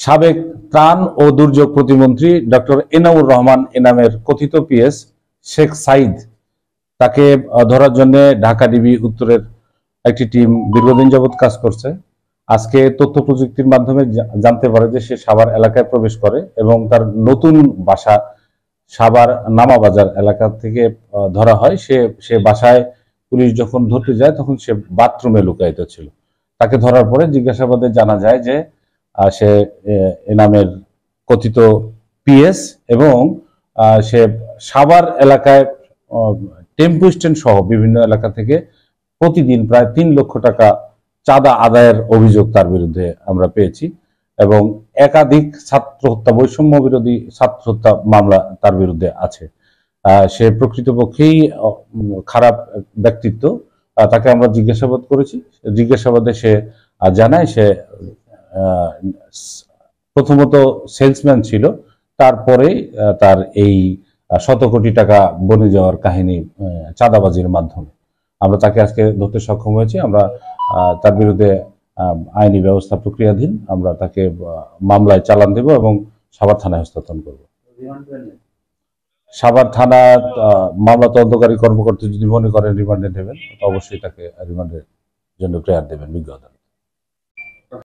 সাবেক ত্রাণ ও দুর্যোগ প্রতিমন্ত্রী ডক্টর এনামুর রহমান এনামের কথিত পিএস শেখ সাইদ তাকে ধরার জন্য ঢাকা ডিবি উত্তরের একটি টিম দীর্ঘদিন যাবৎ কাজ করছে। আজকে তথ্য প্রযুক্তির মাধ্যমে জানতে পারে যে সে সাভার এলাকায় প্রবেশ করে এবং তার নতুন বাসা সাভার নামাবাজার এলাকা থেকে ধরা হয়। সে বাসায় পুলিশ যখন ধরতে যায় তখন সে বাথরুমে লুকায়িত ছিল। তাকে ধরার পরে জিজ্ঞাসাবাদে জানা যায় যে সে এনামের কথিত পিএস এবং সে সাভার এলাকায় টেম্পো স্ট্যান্ড সহ বিভিন্ন এলাকা থেকে প্রতিদিন প্রায় ৩ লক্ষ টাকা চাঁদা আদায়ের অভিযোগ তার বিরুদ্ধে আমরা পেয়েছি এবং একাধিক ছাত্র হত্যা, বৈষম্য বিরোধী ছাত্র হত্যা মামলা তার বিরুদ্ধে আছে। সে প্রকৃতপক্ষেই খারাপ ব্যক্তিত্ব। তাকে আমরা জিজ্ঞাসাবাদ করেছি। জিজ্ঞাসাবাদে সে জানায় সে প্রথমত সেলসম্যান ছিল, তারপরে তার এই শত কোটি টাকা বনে যাওয়ার কাহিনী চাঁদাবাজির মাধ্যমে। আমরা তাকে আজকে ধরতে সক্ষম হয়েছি। আমরা তার বিরুদ্ধে আইনি ব্যবস্থা প্রক্রিয়াধীন। আমরা তাকে মামলায় চালান দেব এবং সাভার থানায় হস্তান্তর করব। সাভার থানা মামলা তদন্তকারী কর্মকর্তা যদি মনে করেন রিমান্ডে নেবেন, অবশ্যই তাকে রিমান্ডের জন্য প্রেয়ার দেবেন বিজ্ঞ আদালত।